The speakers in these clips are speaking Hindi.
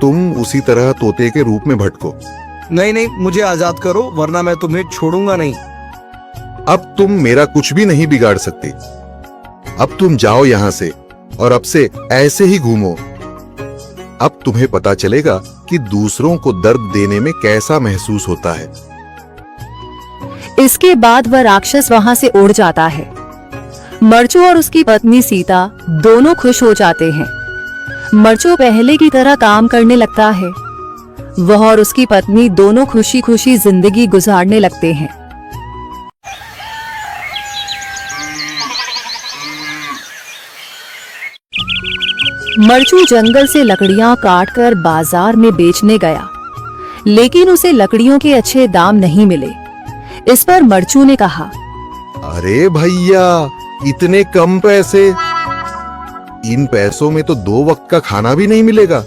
तुम उसी तरह तोते के रूप में भटको। नहीं नहीं, मुझे आजाद करो वरना मैं तुम्हें छोड़ूंगा नहीं। अब तुम मेरा कुछ भी नहीं बिगाड़ सकते। अब तुम जाओ यहां से और अब से ऐसे ही घूमो। अब तुम्हें पता चलेगा कि दूसरों को दर्द देने में कैसा महसूस होता है। इसके बाद वह राक्षस वहां से उड़ जाता है। मरचू और उसकी पत्नी सीता दोनों खुश हो जाते हैं। मरचू पहले की तरह काम करने लगता है। वह और उसकी पत्नी दोनों खुशी खुशी जिंदगी गुजारने लगते हैं। मरचू जंगल से लकड़ियां काटकर बाजार में बेचने गया, लेकिन उसे लकड़ियों के अच्छे दाम नहीं मिले। इस पर मरचू ने कहा, अरे भैया, इतने कम पैसे? इन पैसों में तो 2 वक्त का खाना भी नहीं मिलेगा।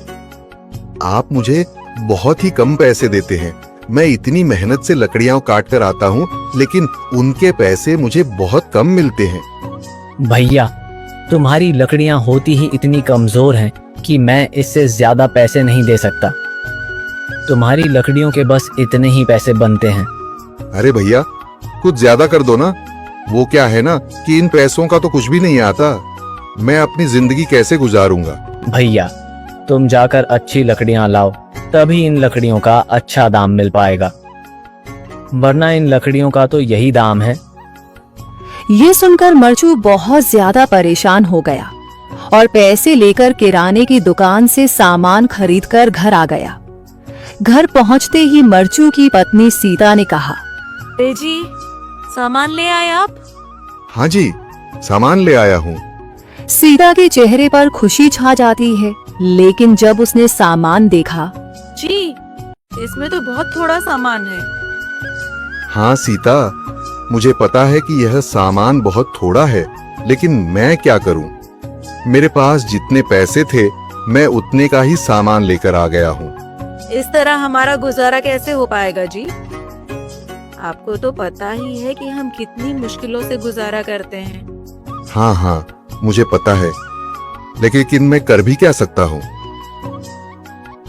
आप मुझे बहुत ही कम पैसे देते हैं। मैं इतनी मेहनत से लकड़ियां काट कर आता हूँ, लेकिन उनके पैसे मुझे बहुत कम मिलते हैं। भैया, तुम्हारी लकड़ियां होती ही इतनी कमजोर हैं कि मैं इससे ज्यादा पैसे नहीं दे सकता। तुम्हारी लकड़ियों के बस इतने ही पैसे बनते हैं। अरे भैया, कुछ ज्यादा कर दो ना। वो क्या है ना कि इन पैसों का तो कुछ भी नहीं आता। मैं अपनी जिंदगी कैसे गुजारूंगा? भैया, तुम जाकर अच्छी लकड़ियां लाओ, तभी इन लकड़ियों का अच्छा दाम मिल पाएगा, वरना इन लकड़ियों का तो यही दाम है। ये सुनकर मरचू बहुत ज्यादा परेशान हो गया और पैसे लेकर किराने की दुकान से सामान खरीदकर घर आ गया। घर पहुंचते ही मरचू की पत्नी सीता ने कहा, अरे जी, सामान ले आए आप? हाँ जी, सामान ले आया हूँ। सीता के चेहरे पर खुशी छा जाती है, लेकिन जब उसने सामान देखा, जी, इसमें तो बहुत थोड़ा सामान है। हाँ सीता, मुझे पता है कि यह सामान बहुत थोड़ा है, लेकिन मैं क्या करूं? मेरे पास जितने पैसे थे, मैं उतने का ही सामान लेकर आ गया हूँ। इस तरह हमारा गुजारा कैसे हो पाएगा जी? आपको तो पता ही है कि हम कितनी मुश्किलों से गुजारा करते हैं। हाँ हाँ, मुझे पता है, लेकिन मैं कर भी क्या सकता हूँ?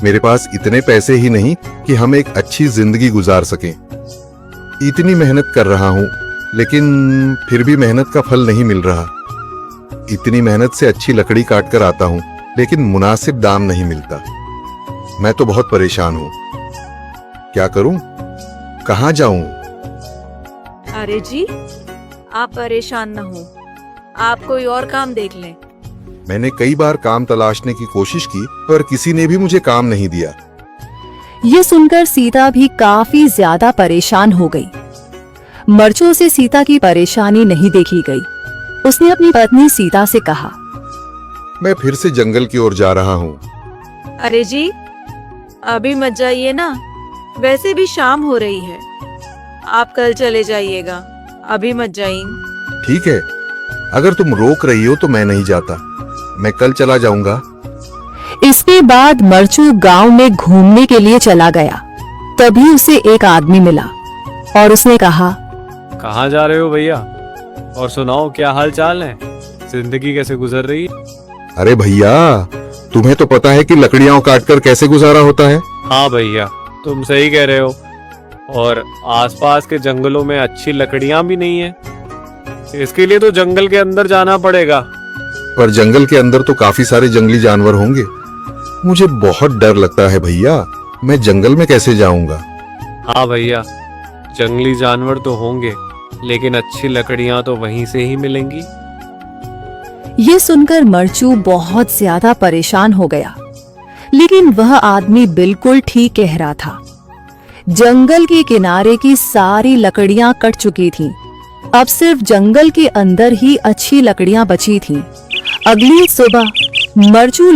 मेरे पास इतने पैसे ही नहीं कि हम एक अच्छी जिंदगी गुजार सकें। इतनी मेहनत कर रहा हूँ, लेकिन फिर भी मेहनत का फल नहीं मिल रहा। इतनी मेहनत से अच्छी लकड़ी काट कर आता हूँ, लेकिन मुनासिब दाम नहीं मिलता। मैं तो बहुत परेशान हूँ। क्या करूँ? कहाँ जाऊँ? अरे जी, आप परेशान न हो, आप कोई और काम देख लें। मैंने कई बार काम तलाशने की कोशिश की, पर किसी ने भी मुझे काम नहीं दिया। ये सुनकर सीता भी काफी ज्यादा परेशान हो गई। मरचू से सीता की परेशानी नहीं देखी गई। उसने अपनी पत्नी सीता से कहा, मैं फिर से जंगल की ओर जा रहा हूँ। अरे जी, अभी मत जाइए ना, वैसे भी शाम हो रही है। आप कल चले जाइएगा, अभी मत जाइए। ठीक है, अगर तुम रोक रही हो तो मैं नहीं जाता। मैं कल चला जाऊंगा। इसके बाद मरचू गांव में घूमने के लिए चला गया। तभी उसे एक आदमी मिला और उसने कहा, कहाँ जा रहे हो भैया? और सुनाओ, क्या हाल चाल है? जिंदगी कैसे गुजर रही है? अरे भैया, तुम्हें तो पता है कि लकड़ियां काटकर कैसे गुजारा होता है। हाँ भैया, तुम सही कह रहे हो। और आसपास के जंगलों में अच्छी लकड़ियां भी नहीं है। इसके लिए तो जंगल के अंदर जाना पड़ेगा। पर जंगल के अंदर तो काफी सारे जंगली जानवर होंगे। मुझे बहुत डर लगता है भैया, मैं जंगल में कैसे जाऊंगा? हाँ भैया, जंगली जानवर तो होंगे, लेकिन अच्छी लकड़ियां तो वहीं से ही मिलेंगी। ये सुनकर मरचू बहुत ज्यादा परेशान हो गया, लेकिन वह आदमी बिल्कुल ठीक कह रहा था। जंगल के किनारे की सारी लकड़ियां कट चुकी थीं। अब सिर्फ जंगल के अंदर ही अच्छी लकड़ियां बची थीं। अगली सुबह मरचू